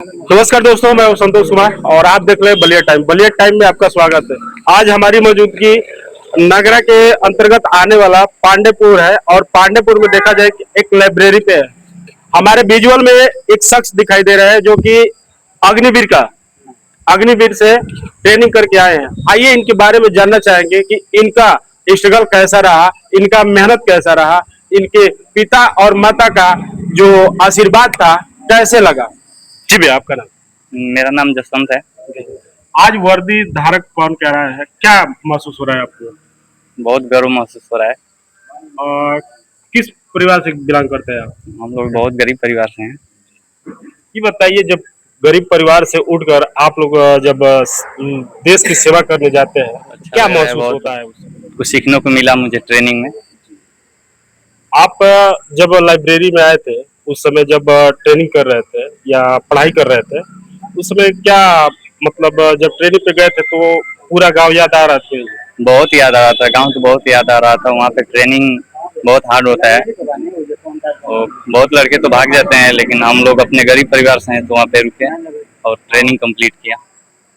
नमस्कार दोस्तों, मैं हूं संतोष कुमार और आप देख रहे हैं बलिया टाइम। बलिया टाइम में आपका स्वागत है। आज हमारी मौजूदगी नगरा के अंतर्गत आने वाला पांडेपुर है और पांडेपुर में देखा जाए कि एक लाइब्रेरी पे है। हमारे विजुअल में एक शख्स दिखाई दे रहा है जो कि अग्निवीर से ट्रेनिंग करके आए हैं। आइए इनके बारे में जानना चाहेंगे कि इनका स्ट्रगल कैसा रहा, इनका मेहनत कैसा रहा, इनके पिता और माता का जो आशीर्वाद था कैसे लगा। जी भैया, आपका नाम? मेरा नाम जसवंत है। आज वर्दी धारक कौन कह रहा है, क्या महसूस हो रहा है आपको? बहुत गर्व महसूस हो रहा है। और किस परिवार से बिलोंग करते हैं आप? हम लोग बहुत गरीब परिवार से हैं। ये बताइए, जब गरीब परिवार से उठकर आप लोग जब देश की सेवा करने जाते हैं, अच्छा क्या लग रहा है, महसूस बहुत होता है उससे? कुछ सीखने को मिला मुझे ट्रेनिंग में। आप जब लाइब्रेरी में आए थे, उस समय जब ट्रेनिंग कर रहे थे या पढ़ाई कर रहे थे, उस समय क्या मतलब जब ट्रेनिंग पे गए थे तो पूरा गांव याद आ रहा था? बहुत याद आ रहा था, गांव तो बहुत याद आ रहा था। वहाँ पे ट्रेनिंग बहुत हार्ड होता है और बहुत लड़के तो भाग जाते हैं, लेकिन हम लोग अपने गरीब परिवार से हैं तो वहाँ पे रुके और ट्रेनिंग कंप्लीट किया।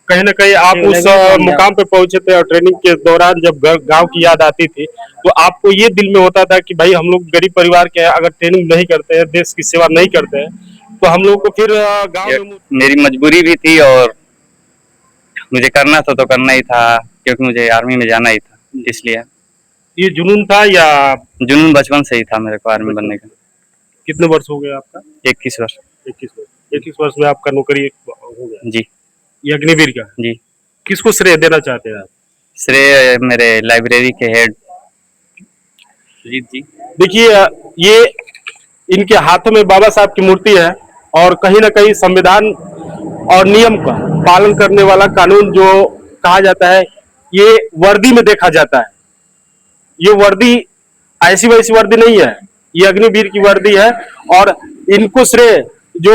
कहीं ना कहीं आप उस मुकाम पे पहुंचे थे और ट्रेनिंग के दौरान जब गांव की याद आती थी तो आपको ये दिल में होता था कि भाई हम लोग गरीब परिवार के हैं, अगर ट्रेनिंग नहीं करते हैं, देश की सेवा नहीं करते हैं तो हम लोग को फिर गांव में। मेरी मजबूरी भी थी और मुझे करना था तो करना ही था, क्योंकि मुझे आर्मी में जाना ही था, इसलिए। ये जुनून था या? जुनून बचपन से ही था मेरे को आर्मी बनने का। कितने वर्ष हो गए आपका? 21 वर्ष। 21 वर्ष में आपका नौकरी हो गया जी ये अग्निवीर का? जी। किसको श्रेय देना चाहते हैं आप? श्रेय मेरे लाइब्रेरी के हेड सुजीत जी। देखिए, ये इनके हाथों में बाबा साहब की मूर्ति है और कहीं ना कहीं संविधान और नियम का पालन करने वाला कानून जो कहा जाता है, ये वर्दी में देखा जाता है। ये वर्दी ऐसी वैसी वर्दी नहीं है, ये अग्निवीर की वर्दी है। और इनको श्रेय जो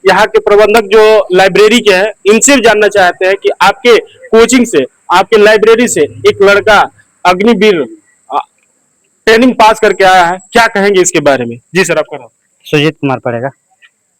यहाँ के प्रबंधक जो लाइब्रेरी के हैं, इनसे जानना चाहते हैं कि आपके कोचिंग से, आपके लाइब्रेरी से एक लड़का अग्निवीर ट्रेनिंग पास करके आया है, क्या कहेंगे इसके बारे में? जी सर, आपका नाम? सुजीत कुमार पड़ेगा।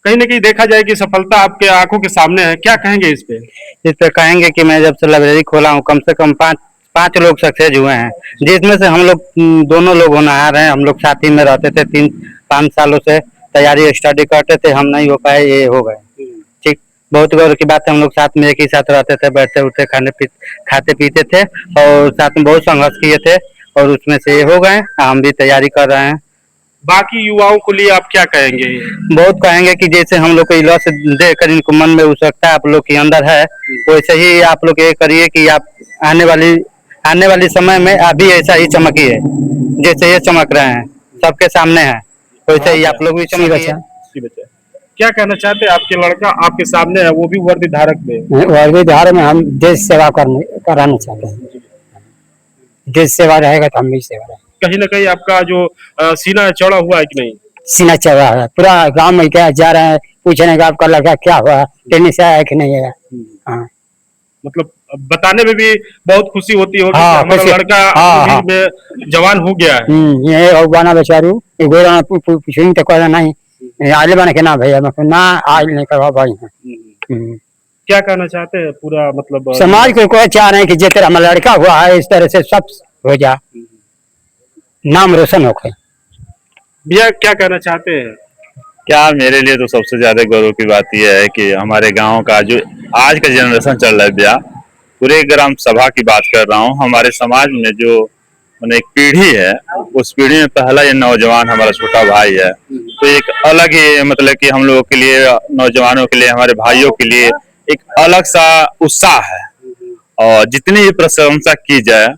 कहीं ना कहीं देखा जाए कि सफलता आपके आंखों के सामने है, क्या कहेंगे इस पे? इस पे कहेंगे कि मैं जब से लाइब्रेरी खोला हूँ, कम से कम पाँच लोग सक्सेस हुए हैं, जिसमें से हम लोग दोनों लोग होनहार हैं। हम लोग साथ ही में रहते थे, 3-5 सालों से तैयारी स्टडी करते थे, हम नहीं हो पाए, ये हो गए। ठीक, बहुत गौरव की बात है। हम लोग साथ में एक ही साथ रहते थे, बैठते उठते खाते पीते थे और साथ में बहुत संघर्ष किए थे और उसमें से ये हो गए। हम भी तैयारी कर रहे हैं। बाकी युवाओं के लिए आप क्या कहेंगे? बहुत कहेंगे कि जैसे हम लोग को लॉस देकर इनको मन में उत्सुकता आप लोग के अंदर है, वैसे ही आप लोग ये करिए कि आप आने वाली समय में अभी ऐसा ही चमकिए, जैसे ये चमक रहे हैं, सबके सामने है, वैसे ही आप लोग भी चमकिए। क्या कहना चाहते हैं? आपके लड़का आपके सामने है, वो भी वर्दी धारक में। वर्दी धारक में हम देश सेवा कराना चाहते हैं। देश सेवा रहेगा तो हम भी सेवा रहेगा। कहीं ना कहीं आपका जो सीना चढ़ा हुआ है कि नहीं? सीना चढ़ा है, पूरा गांव में क्या जा रहे हैं पूछने का आपका लड़का क्या हुआ, ट्रेनिंग से आया कि नहीं आया। हाँ, मतलब बताने में भी बहुत खुशी होती होगी हाँ, कि हमारा लड़का हाँ, में जवान हो गया है। ये और बना बेचारू गोरा पूछेंगे तो कहना नहीं आले बने के ना भैया, मैं ना आज नहीं करवा भाई हैं। क्या कहना चाहते हैं पूरा मतलब समाज को कोई चाह रहे हैं कि जिस तरह हमारा लड़का हुआ है इस तरह से सब हो जा, नाम रोशन हो गए। भैया क्या कहना चाहते हैं? क्या, मेरे लिए तो सबसे ज्यादा गौरव की बात यह है कि हमारे गांव का जो आज का जनरेशन चल रहा है, भैया पूरे ग्राम सभा की बात कर रहा हूँ, हमारे समाज में जो मैंने एक पीढ़ी है, उस पीढ़ी में पहला ये नौजवान हमारा छोटा भाई है। तो एक अलग ही मतलब कि हम लोगों के लिए, नौजवानों के लिए, हमारे भाइयों के लिए एक अलग सा उत्साह है और जितनी भी प्रशंसा की जाए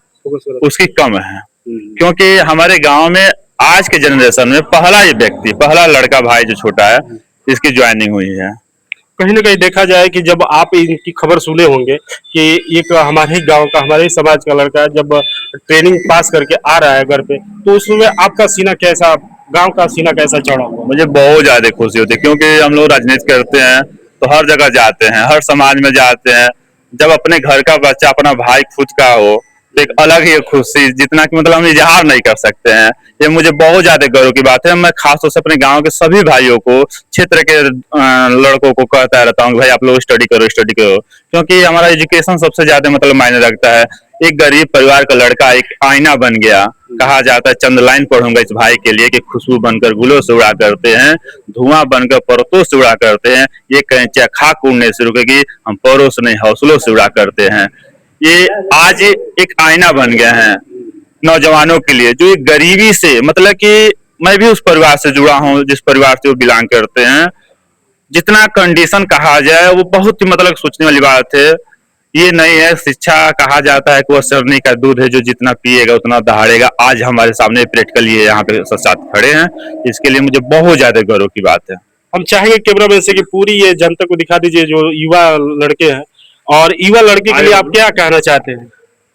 उसकी कम है, क्योंकि हमारे गांव में आज के जनरेशन में पहला ये व्यक्ति, पहला लड़का भाई जो छोटा है, इसकी ज्वाइनिंग हुई है। कहीं ना कहीं देखा जाए कि जब आप इनकी खबर सुने होंगे कि एक हमारे ही गांव का, हमारे ही समाज का लड़का जब ट्रेनिंग पास करके आ रहा है घर पे, तो उसमें आपका सीना कैसा, गांव का सीना कैसा चढ़ा हुआ? मुझे बहुत ज्यादा खुशी होती है, क्योंकि हम लोग राजनीति करते हैं तो हर जगह जाते हैं, हर समाज में जाते हैं। जब अपने घर का बच्चा, अपना भाई खुद का हो, तो एक अलग ही खुशी, जितना कि मतलब हम इजहार नहीं कर सकते हैं। ये मुझे बहुत ज्यादा गर्व की बात है। मैं खासतौर से अपने गांव के सभी भाइयों को, क्षेत्र के लड़कों को कहता रहता हूँ कि भाई आप लोग स्टडी करो, स्टडी करो, क्योंकि हमारा एजुकेशन सबसे ज्यादा मतलब मायने रखता है। एक गरीब परिवार का लड़का एक आईना बन गया। कहा जाता है चंद लाइन पढ़ूंगा इस भाई के लिए कि खुशबू बनकर गुलों से उड़ा करते हैं, धुआं बनकर पर्वतों से उड़ा करते हैं, ये कहें चाहे खाक उड़ने से रुकेगी, हम परों से नहीं हौसलों से उड़ा करते हैं। ये आज एक आईना बन गया है नौजवानों के लिए, जो एक गरीबी से, मतलब कि मैं भी उस परिवार से जुड़ा हूँ जिस परिवार से वो बिलोंग करते हैं। जितना कंडीशन कहा जाए वो बहुत ही मतलब सोचने वाली बात है। ये नहीं है शिक्षा, कहा जाता है कि वह सरनी का दूध है, जो जितना पिएगा उतना दहाड़ेगा। आज हमारे सामने प्रैक्टिकल ये यहाँ पे साथ खड़े हैं, इसके लिए मुझे बहुत ज्यादा गौरव की बात है। हम चाहेंगे कैमरा मैन से कि पूरी ये जनता को दिखा दीजिए जो युवा लड़के हैं, और युवा लड़के के लिए आप क्या कहना चाहते हैं?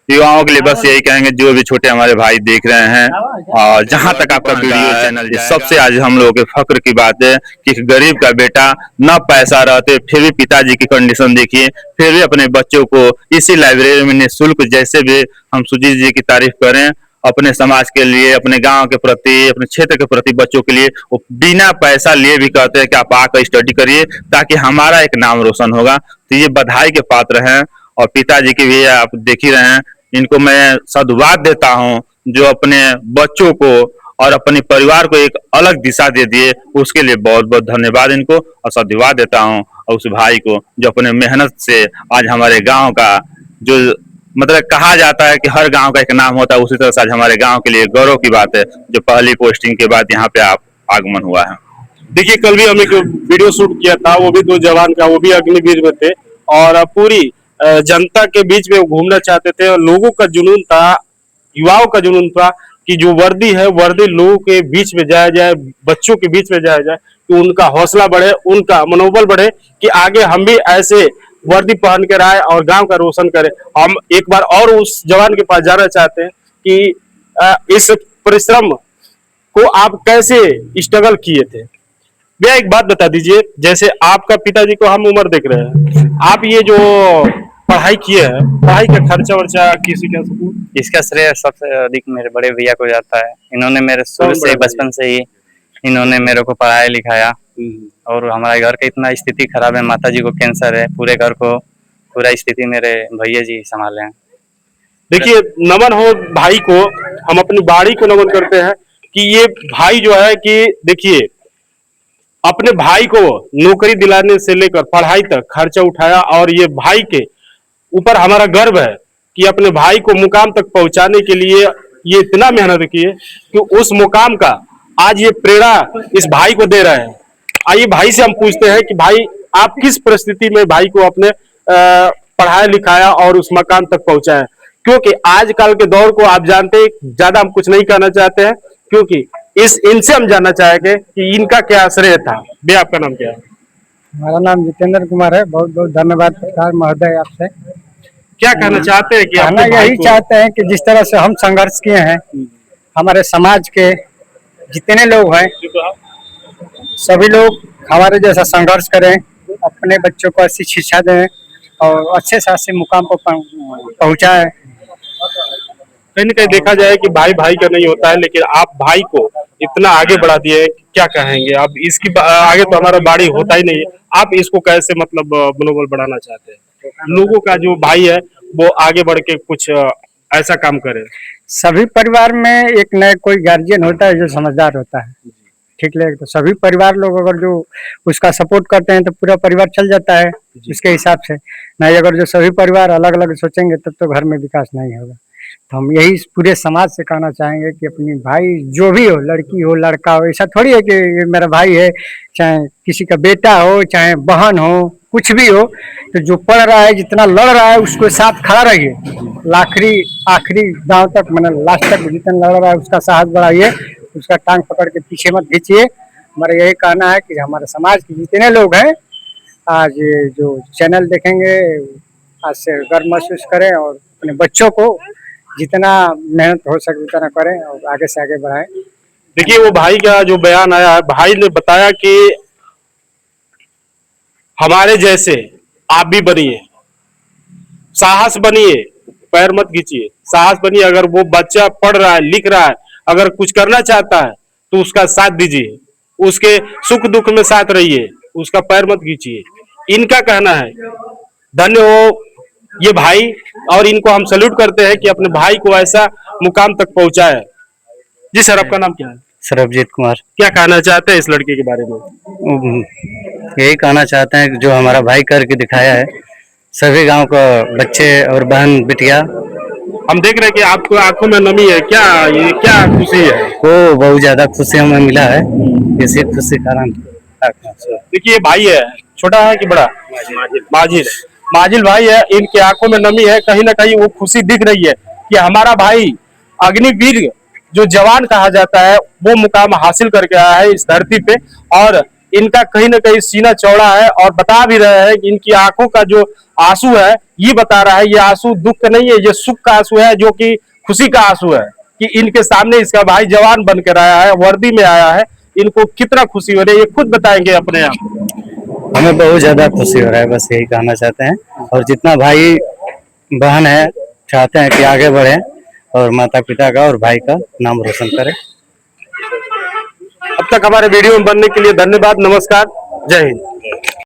युवाओं के लिए बस यही कहेंगे, जो भी छोटे हमारे भाई देख रहे हैं, और जहां तक आपका वीडियो चैनल जाए, सबसे आज हम लोगों के फक्र की बात है कि एक गरीब का बेटा न पैसा रहते फिर भी पिताजी की कंडीशन देखिए, फिर भी अपने बच्चों को इसी लाइब्रेरी में निःशुल्क, जैसे भी हम सुजीत जी की तारीफ करें, अपने समाज के लिए, अपने गांव के प्रति, अपने क्षेत्र के प्रति, बच्चों के लिए वो बिना पैसा लिए भी कहते हैं कि आप आकर स्टडी करिए ताकि हमारा एक नाम रोशन होगा। तो ये बधाई के पात्र हैं, और पिताजी की भी आप देख ही रहे हैं। इनको मैं साधुवाद देता हूं, जो अपने बच्चों को और अपने परिवार को एक अलग दिशा दे दिए, उसके लिए बहुत बहुत धन्यवाद इनको, और साधुवाद देता हूं। और उस भाई को जो अपने मेहनत से आज हमारे गांव का, जो मतलब कहा जाता है कि हर गांव का एक नाम होता है, उसी तरह से आज हमारे गांव के लिए गौरव की बात है, जो पहली पोस्टिंग के बाद यहाँ पे आप आगमन हुआ है। देखिए, कल भी हम एक वीडियो शूट किया था, वो भी 2 जवान का, वो भी अग्निवीर में थे, और पूरी जनता के बीच में वो घूमना चाहते थे, और लोगों का जुनून था, युवाओं का जुनून था कि जो वर्दी है, वर्दी लोगों के बीच में जाया जाए, बच्चों के बीच में जाया जाए, कि उनका हौसला बढ़े, उनका मनोबल बढ़े, कि आगे हम भी ऐसे वर्दी पहन कर आए और गांव का रोशन करें। हम एक बार और उस जवान के पास जाना चाहते हैं कि इस परिश्रम को आप कैसे स्ट्रगल किए थे। भैया एक बात बता दीजिए, जैसे आपका पिताजी को हम उम्र देख रहे हैं, आप ये जो पढ़ाई किए हैं, पढ़ाई का खर्चा वर्चा किसी का सपोर्ट? इसका श्रेय सबसे अधिक मेरे बड़े भैया को जाता है। इन्होंने मेरे शुरू से, बचपन से ही इन्होंने मेरे को पढ़ाया लिखाया, और हमारे घर की इतना स्थिति खराब है, माताजी को कैंसर है, पूरे घर को पूरा स्थिति मेरे भैया जी संभाले हैं। देखिए, नमन हो भाई को, हम अपनी बाड़ी को नमन करते हैं कि ये भाई जो है कि देखिए, अपने भाई को नौकरी दिलाने से लेकर पढ़ाई तक खर्चा उठाया, और ये भाई के ऊपर हमारा गर्व है कि अपने भाई को मुकाम तक पहुंचाने के लिए ये इतना मेहनत किए कि उस मुकाम का आज ये प्रेरणा इस भाई को दे रहे हैं। आइए भाई से हम पूछते हैं कि भाई, आप किस परिस्थिति में भाई को अपने पढ़ाया लिखाया और उस मकाम तक पहुंचाया? क्योंकि आजकल के दौर को आप जानते हैं, ज्यादा हम कुछ नहीं कहना चाहते हैं, क्योंकि इनसे हम जानना चाहेंगे कि इनका क्या श्रेय था। भैया आपका नाम क्या है? हमारा नाम जितेंद्र कुमार है। बहुत बहुत धन्यवाद पत्रकार महोदय आपसे। क्या कहना चाहते हैं कि कहना अपने भाई यही को? चाहते हैं कि जिस तरह से हम संघर्ष किए हैं, हमारे समाज के जितने लोग हैं, सभी लोग हमारे जैसा संघर्ष करें, अपने बच्चों को अच्छी शिक्षा दें और अच्छे से अच्छे मुकाम पर पहुंचाएं। कहीं न कहीं देखा जाए कि भाई भाई का नहीं होता है, लेकिन आप भाई को इतना आगे बढ़ा दिए, क्या कहेंगे आप? इसकी आगे तो हमारा बाड़ी होता ही नहीं है, आप इसको कैसे मतलब मनोबल बढ़ाना चाहते हैं? लोगों का जो भाई है वो आगे बढ़ के कुछ ऐसा काम करे। सभी परिवार में एक नए कोई गार्जियन होता है जो समझदार होता है, ठीक है। तो सभी परिवार लोग अगर जो उसका सपोर्ट करते हैं तो पूरा परिवार चल जाता है उसके हिसाब से। नहीं, अगर जो सभी परिवार अलग अलग सोचेंगे तब तो घर में विकास नहीं होगा। तो हम यही पूरे समाज से कहना चाहेंगे कि अपनी भाई जो भी हो, लड़की हो लड़का हो, ऐसा थोड़ी है कि ये मेरा भाई है, चाहे किसी का बेटा हो चाहे बहन हो, कुछ भी हो, तो जो पढ़ रहा है, जितना लड़ रहा है, उसको साथ खड़ा रहिए, आखिरी गांव तक, मतलब लास्ट तक जितना लड़ रहा है उसका साहस बढ़ाइए, उसका टांग पकड़ के पीछे मत खींचिए। हमारा यही कहना है कि हमारे समाज के जितने लोग हैं आज ये जो चैनल देखेंगे, आज से गर्व महसूस करें और अपने बच्चों को जितना मेहनत हो सके उतना करें और आगे से आगे बढ़ाएं। देखिए, वो भाई का जो बयान आया है, भाई ने बताया कि हमारे जैसे आप भी बनिए, साहस बनिए, पैर मत खींचिए, साहस बनिए। अगर वो बच्चा पढ़ रहा है, लिख रहा है, अगर कुछ करना चाहता है तो उसका साथ दीजिए, उसके सुख दुख में साथ रहिए, उसका पैर मत खींचिए। इनका कहना है, धन्य हो ये भाई, और इनको हम सैल्यूट करते हैं कि अपने भाई को ऐसा मुकाम तक पहुंचाया। जी सर, आपका नाम क्या है? सरबजीत कुमार। क्या कहना चाहते हैं इस लड़के के बारे में? यही कहना चाहते हैं कि जो हमारा भाई करके दिखाया है, सभी गांव का बच्चे और बहन बिटिया हम देख रहे हैं कि आपको आंखों में नमी है, क्या ये क्या खुशी है? को बहुत ज्यादा खुशी हमें मिला है। इसी खुशी कारण देखिए ये भाई है, छोटा है कि बड़ा? माजिल माजिल भाई है, इनकी आंखों में नमी है, कहीं ना कहीं वो खुशी दिख रही है कि हमारा भाई अग्निवीर जो जवान कहा जाता है वो मुकाम हासिल करके आया है इस धरती पे। और इनका कहीं ना कहीं सीना चौड़ा है, और बता भी रहे हैं कि इनकी आंखों का जो आंसू है ये बता रहा है, ये आंसू दुख का नहीं है, ये सुख का आंसू है, जो कि खुशी का आंसू है कि इनके सामने इसका भाई जवान बनकर आया है, वर्दी में आया है। इनको कितना खुशी हो रही है ये खुद बताएंगे अपने आप। हमें बहुत ज्यादा खुशी हो रहा है, बस यही कहना चाहते हैं। और जितना भाई बहन है चाहते हैं कि आगे बढ़े और माता पिता का और भाई का नाम रोशन करें। अब तक हमारे वीडियो में बनने के लिए धन्यवाद, नमस्कार, जय हिंद।